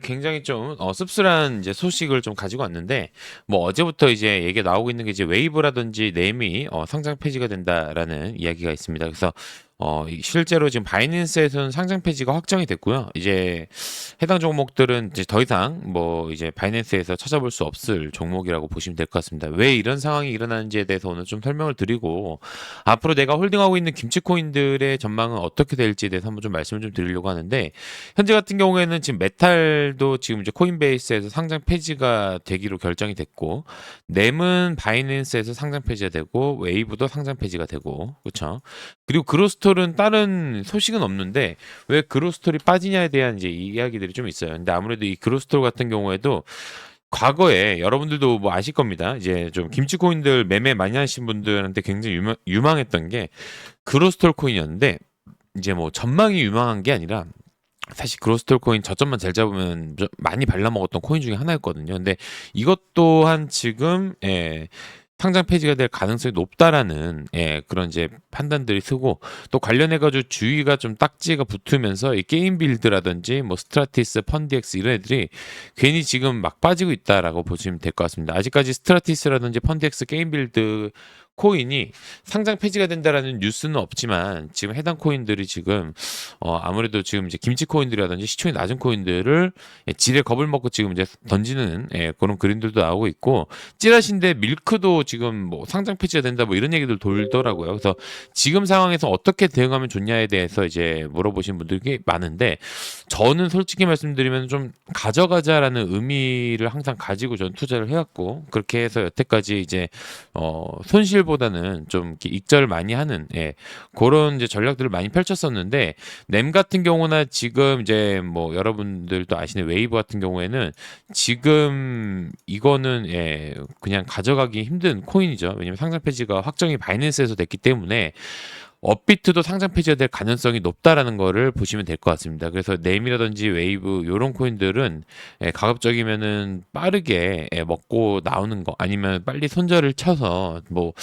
굉장히 좀 씁쓸한 이제 소식을 좀 가지고 왔는데 뭐 어제부터 이제 얘기가 나오고 있는 게 이제 웨이브라든지 넴이 상장 폐지가 된다라는 이야기가 있습니다. 그래서 실제로 지금 바이낸스에서는 상장 폐지가 확정이 됐고요. 이제 해당 종목들은 이제 더 이상 뭐 이제 바이낸스에서 찾아볼 수 없을 종목이라고 보시면 될 것 같습니다. 왜 이런 상황이 일어나는지에 대해서 오늘 좀 설명을 드리고 앞으로 내가 홀딩하고 있는 김치코인들의 전망은 어떻게 될지에 대해서 한번 좀 말씀을 좀 드리려고 하는데 현재 같은 경우에는 지금 메탈도 지금 이제 코인베이스에서 상장 폐지가 되기로 결정이 됐고 넴은 바이낸스에서 상장 폐지가 되고 웨이브도 상장 폐지가 되고 그렇죠. 그리고 그로스톨은 다른 소식은 없는데 왜 그로스톨이 빠지냐에 대한 이제 이야기들이 좀 있어요. 근데 아무래도 이 그로스톨 같은 경우에도 과거에 여러분들도 뭐 아실 겁니다. 이제 좀 김치코인들 매매 많이 하신 분들한테 굉장히 유망했던 게 그로스톨 코인이었는데 이제 뭐 전망이 유망한 게 아니라 사실 그로스톨 코인 저점만 잘 잡으면 많이 발라먹었던 코인 중에 하나였거든요. 근데 이것 또한 지금 상장 폐지가 될 가능성이 높다라는 그런 이제 판단들이 쓰고 또 관련해가지고 주의가 좀 딱지가 붙으면서 이 게임 빌드라든지 뭐 스트라티스, 펀디엑스 이런 애들이 괜히 지금 막 빠지고 있다라고 보시면 될 것 같습니다. 아직까지 스트라티스라든지 펀디엑스, 게임 빌드 코인이 상장 폐지가 된다라는 뉴스는 없지만 지금 해당 코인들이 지금 아무래도 지금 이제 김치 코인들이라든지 시총이 낮은 코인들을 지레 겁을 먹고 지금 이제 던지는 그런 그림들도 나오고 있고 찌라시인데 밀크도 지금 뭐 상장 폐지가 된다 뭐 이런 얘기들 돌더라고요. 그래서 지금 상황에서 어떻게 대응하면 좋냐에 대해서 이제 물어보신 분들이 많은데 저는 솔직히 말씀드리면 좀 가져가자라는 의미를 항상 가지고 전 투자를 해왔고 그렇게 해서 여태까지 이제 손실보다는 좀 이렇게 익절을 많이 하는 그런 이제 전략들을 많이 펼쳤었는데 넴 같은 경우나 지금 이제 뭐 여러분들도 아시는 웨이브 같은 경우에는 지금 이거는 그냥 가져가기 힘든 코인이죠. 왜냐면 상장 폐지가 확정이 바이낸스에서 됐기 때문에 업비트도 상장 폐지가 될 가능성이 높다라는 거를 보시면 될 것 같습니다. 그래서 넴이라든지 웨이브 이런 코인들은 가급적이면은 빠르게 먹고 나오는 거 아니면 빨리 손절을 쳐서 뭐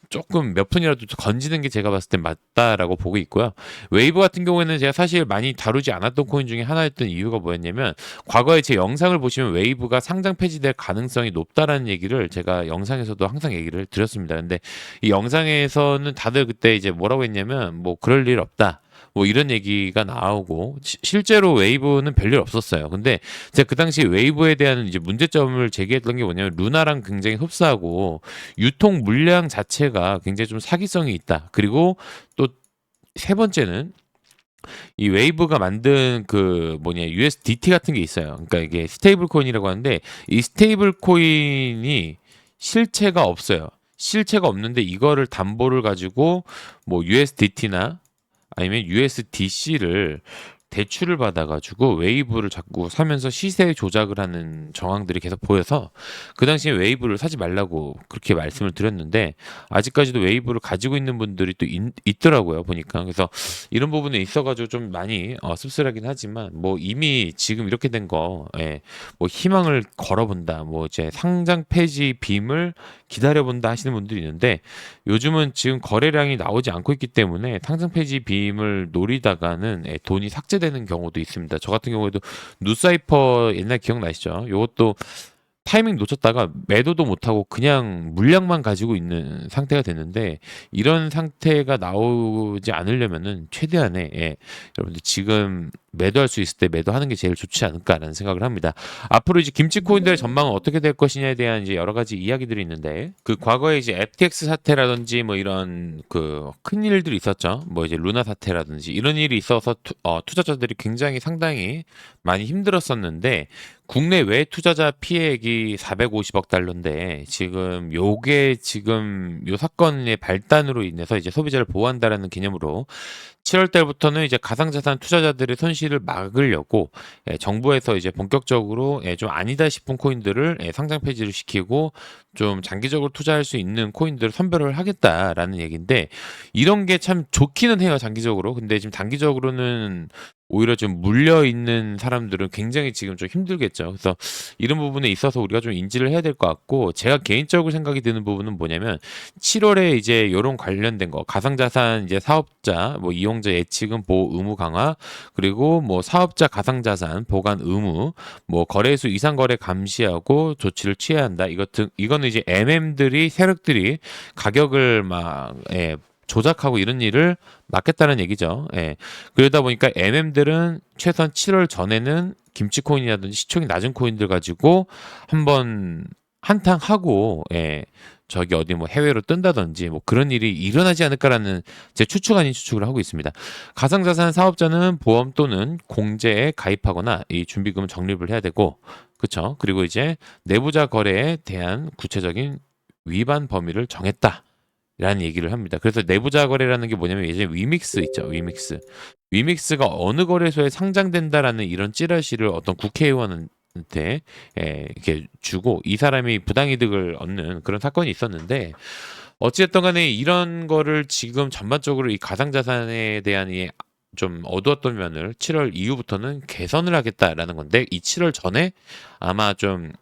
조금 몇 푼이라도 건지는 게 제가 봤을 땐 맞다라고 보고 있고요. 웨이브 같은 경우에는 제가 사실 많이 다루지 않았던 코인 중에 하나였던 이유가 뭐였냐면 과거에 제 영상을 보시면 웨이브가 상장 폐지될 가능성이 높다라는 얘기를 제가 영상에서도 항상 얘기를 드렸습니다. 근데 이 영상에서는 다들 그때 이제 뭐라고 했냐면 뭐 그럴 일 없다. 뭐 이런 얘기가 나오고 실제로 웨이브는 별일 없었어요. 근데 제가 그 당시 웨이브에 대한 이제 문제점을 제기했던 게 뭐냐면 루나랑 굉장히 흡사하고 유통 물량 자체가 굉장히 좀 사기성이 있다. 그리고 또 세 번째는 이 웨이브가 만든 그 뭐냐 USDT 같은 게 있어요. 그러니까 이게 스테이블 코인이라고 하는데 이 스테이블 코인이 실체가 없어요. 실체가 없는데 이거를 담보를 가지고 뭐 USDT나 아니면 USDC를 대출을 받아가지고 웨이브를 자꾸 사면서 시세 조작을 하는 정황들이 계속 보여서 그 당시에 웨이브를 사지 말라고 그렇게 말씀을 드렸는데 아직까지도 웨이브를 가지고 있는 분들이 또 있더라고요 보니까. 그래서 이런 부분에 있어가지고 좀 많이 씁쓸하긴 하지만 뭐 이미 지금 이렇게 된 거 뭐 희망을 걸어본다 뭐 이제 상장 폐지 빔을 기다려본다 하시는 분들이 있는데 요즘은 지금 거래량이 나오지 않고 있기 때문에 상장 폐지 빔을 노리다가는 돈이 삭제되는 경우도 있습니다. 저 같은 경우에도 누사이퍼 옛날 기억나시죠? 요것도 타이밍 놓쳤다가 매도도 못하고 그냥 물량만 가지고 있는 상태가 됐는데 이런 상태가 나오지 않으려면은 최대한의 여러분들 지금 매도할 수 있을 때 매도하는 게 제일 좋지 않을까라는 생각을 합니다. 앞으로 이제 김치 코인들의 전망은 어떻게 될 것이냐에 대한 이제 여러 가지 이야기들이 있는데 그 과거에 이제 FTX 사태라든지 뭐 이런 그 큰 일들이 있었죠. 뭐 이제 루나 사태라든지 이런 일이 있어서 투자자들이 굉장히 상당히 많이 힘들었었는데 국내 외 투자자 피해액이 450억 달러인데 지금 요게 지금 요 사건의 발단으로 인해서 이제 소비자를 보호한다라는 개념으로 7월 달부터는 이제 가상자산 투자자들의 손실을 막으려고 정부에서 이제 본격적으로 좀 아니다 싶은 코인들을 상장 폐지를 시키고 좀 장기적으로 투자할 수 있는 코인들을 선별을 하겠다라는 얘기인데 이런 게 참 좋기는 해요 장기적으로. 근데 지금 단기적으로는 오히려 좀 물려 있는 사람들은 굉장히 지금 좀 힘들겠죠. 그래서 이런 부분에 있어서 우리가 좀 인지를 해야 될 것 같고, 제가 개인적으로 생각이 드는 부분은 뭐냐면 7월에 이제 요런 관련된 거, 가상자산 이제 사업자 뭐 이용자 예치금 보호 의무 강화, 그리고 뭐 사업자 가상자산 보관 의무, 뭐 거래소 이상 거래 감시하고 조치를 취해야 한다. 이거는 이제 MM들이 세력들이 가격을 막 조작하고 이런 일을 막겠다는 얘기죠. 예. 그러다 보니까 MM들은 최소한 7월 전에는 김치코인이라든지 시총이 낮은 코인들 가지고 한번 한탕하고, 저기 어디 뭐 해외로 뜬다든지 뭐 그런 일이 일어나지 않을까라는 제 추측 아닌 추측을 하고 있습니다. 가상자산 사업자는 보험 또는 공제에 가입하거나 이 준비금을 적립을 해야 되고, 그렇죠. 그리고 이제 내부자 거래에 대한 구체적인 위반 범위를 정했다. 라는 얘기를 합니다. 그래서 내부자 거래라는 게 뭐냐면 예전에 위믹스 있죠. 위믹스. 위믹스가 어느 거래소에 상장된다라는 이런 찌라시를 어떤 국회의원한테 이렇게 주고 이 사람이 부당이득을 얻는 그런 사건이 있었는데, 어찌됐든 간에 이런 거를 지금 전반적으로 이 가상자산에 대한 좀 어두웠던 면을 7월 이후부터는 개선을 하겠다라는 건데, 이 7월 전에 아마 좀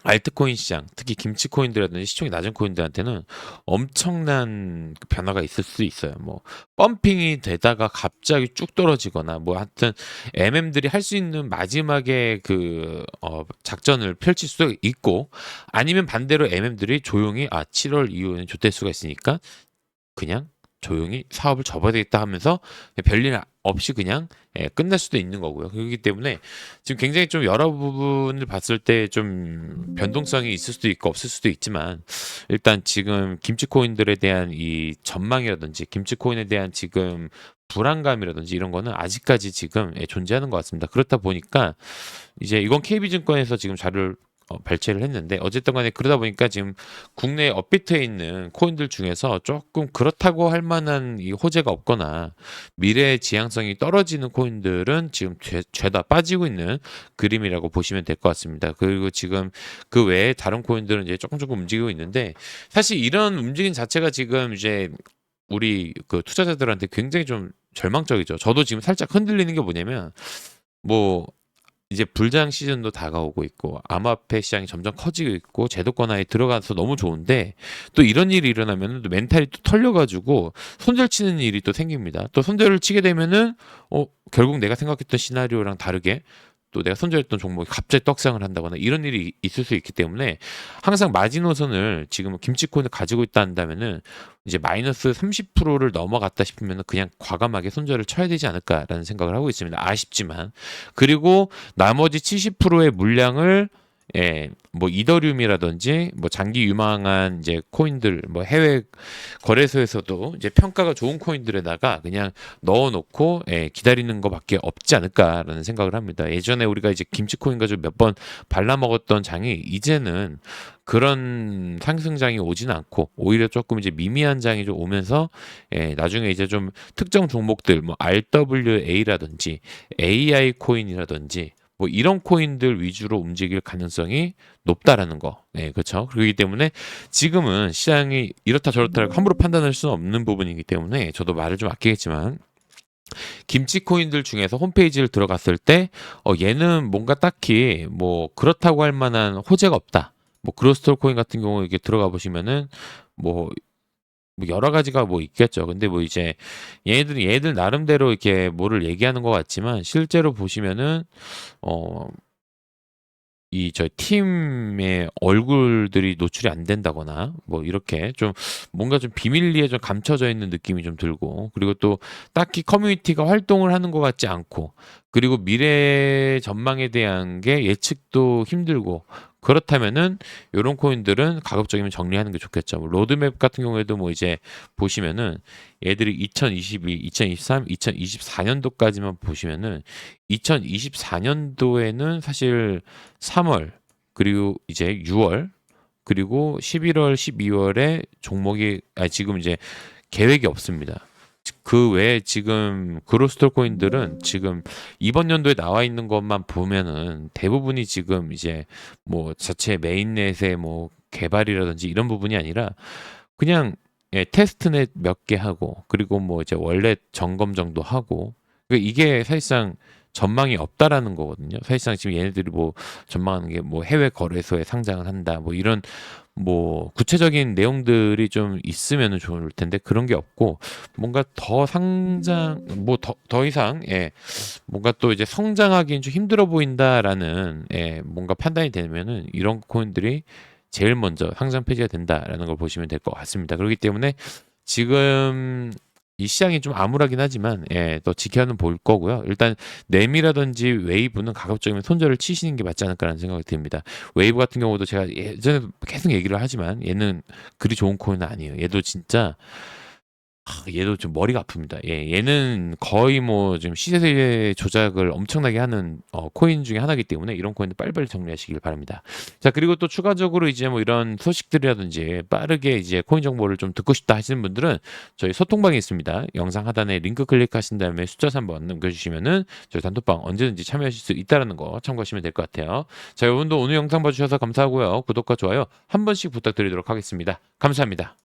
알트코인 시장, 특히 김치코인들이라든지 시총이 낮은 코인들한테는 엄청난 변화가 있을 수 있어요. 뭐 펌핑이 되다가 갑자기 쭉 떨어지거나 뭐 하여튼 MM들이 할 수 있는 마지막에 작전을 펼칠 수도 있고, 아니면 반대로 MM들이 조용히 7월 이후에는 조될 수가 있으니까 그냥 조용히 사업을 접어야 되겠다 하면서 별일 없이 그냥 끝날 수도 있는 거고요. 그렇기 때문에 지금 굉장히 좀 여러 부분을 봤을 때 좀 변동성이 있을 수도 있고 없을 수도 있지만, 일단 지금 김치코인들에 대한 이 전망이라든지 김치코인에 대한 지금 불안감이라든지 이런 거는 아직까지 지금 존재하는 것 같습니다. 그렇다 보니까 이제 이건 KB증권에서 지금 자료를 발췌를 했는데, 어쨌든 간에 그러다 보니까 지금 국내 업비트에 있는 코인들 중에서 조금 그렇다고 할 만한 이 호재가 없거나 미래의 지향성이 떨어지는 코인들은 지금 죄다 빠지고 있는 그림이라고 보시면 될 것 같습니다. 그리고 지금 그 외에 다른 코인들은 이제 조금 움직이고 있는데, 사실 이런 움직임 자체가 지금 이제 우리 그 투자자들한테 굉장히 좀 절망적이죠. 저도 지금 살짝 흔들리는 게 뭐냐면, 뭐 이제 불장 시즌도 다가오고 있고 암호화폐 시장이 점점 커지고 있고 제도권화에 들어가서 너무 좋은데, 또 이런 일이 일어나면 또 멘탈이 또 털려가지고 손절 치는 일이 또 생깁니다. 또 손절을 치게 되면은 결국 내가 생각했던 시나리오랑 다르게 또 내가 손절했던 종목이 갑자기 떡상을 한다거나 이런 일이 있을 수 있기 때문에, 항상 마지노선을 지금 김치코인을 가지고 있다 한다면은 이제 마이너스 30%를 넘어갔다 싶으면 그냥 과감하게 손절을 쳐야 되지 않을까라는 생각을 하고 있습니다. 아쉽지만. 그리고 나머지 70%의 물량을 뭐 이더리움이라든지 뭐 장기 유망한 이제 코인들, 뭐 해외 거래소에서도 이제 평가가 좋은 코인들에다가 그냥 넣어놓고 기다리는 것밖에 없지 않을까라는 생각을 합니다. 예전에 우리가 이제 김치코인 가지고 몇 번 발라먹었던 장이 이제는 그런 상승장이 오진 않고 오히려 조금 이제 미미한 장이 좀 오면서 나중에 이제 좀 특정 종목들 뭐 RWA라든지 AI 코인이라든지 뭐 이런 코인들 위주로 움직일 가능성이 높다라는 거. 네, 그렇죠. 그렇기 때문에 지금은 시장이 이렇다 저렇다 함부로 판단할 수는 없는 부분이기 때문에 저도 말을 좀 아끼겠지만, 김치 코인들 중에서 홈페이지를 들어갔을 때 얘는 뭔가 딱히 뭐 그렇다고 할 만한 호재가 없다. 뭐 그로스톨 코인 같은 경우 이게 들어가 보시면은 뭐 여러 가지가 뭐 있겠죠. 근데 뭐 이제 얘들 나름대로 이렇게 뭐를 얘기하는 것 같지만, 실제로 보시면은 어 이 저희 팀의 얼굴들이 노출이 안 된다거나 뭐 이렇게 좀 뭔가 좀 비밀리에 좀 감춰져 있는 느낌이 좀 들고, 그리고 또 딱히 커뮤니티가 활동을 하는 것 같지 않고, 그리고 미래 전망에 대한 게 예측도 힘들고, 그렇다면은 요런 코인들은 가급적이면 정리하는 게 좋겠죠. 뭐 로드맵 같은 경우에도 뭐 이제 보시면은 얘들이 2022, 2023, 2024년도까지만 보시면은 2024년도에는 사실 3월, 그리고 이제 6월, 그리고 11월, 12월에 종목이 지금 이제 계획이 없습니다. 그 외에 지금 그로스톨 코인들은 지금 이번 연도에 나와 있는 것만 보면은 대부분이 지금 이제 뭐 자체 메인넷의 뭐 개발이라든지 이런 부분이 아니라 그냥 테스트넷 몇 개 하고, 그리고 뭐 이제 원래 점검 정도 하고, 이게 사실상 전망이 없다라는 거거든요. 사실상 지금 얘네들이 뭐 전망하는 게 뭐 해외 거래소에 상장을 한다 뭐 이런 뭐 구체적인 내용들이 좀 있으면은 좋을 텐데 그런 게 없고 뭔가 더 상장 뭐 더 이상 뭔가 또 이제 성장하기는 좀 힘들어 보인다라는 뭔가 판단이 되면은 이런 코인들이 제일 먼저 상장 폐지가 된다라는 걸 보시면 될 것 같습니다. 그렇기 때문에 지금 이 시장이 좀 암울하긴 하지만 또 지켜는 볼 거고요. 일단 램이라든지 웨이브는 가급적이면 손절을 치시는 게 맞지 않을까라는 생각이 듭니다. 웨이브 같은 경우도 제가 예전에 계속 얘기를 하지만 얘는 그리 좋은 코인은 아니에요. 얘도 진짜 얘도 좀 머리가 아픕니다. 얘는 거의 뭐 지금 시세 조작을 엄청나게 하는 코인 중에 하나이기 때문에 이런 코인도 빨리빨리 정리하시길 바랍니다. 자, 그리고 또 추가적으로 이제 뭐 이런 소식들이라든지 빠르게 이제 코인 정보를 좀 듣고 싶다 하시는 분들은 저희 소통방이 있습니다. 영상 하단에 링크 클릭하신 다음에 숫자 3번 남겨주시면은 저희 단톡방 언제든지 참여하실 수 있다는 거 참고하시면 될 것 같아요. 자, 여러분도 오늘 영상 봐주셔서 감사하고요. 구독과 좋아요 한 번씩 부탁드리도록 하겠습니다. 감사합니다.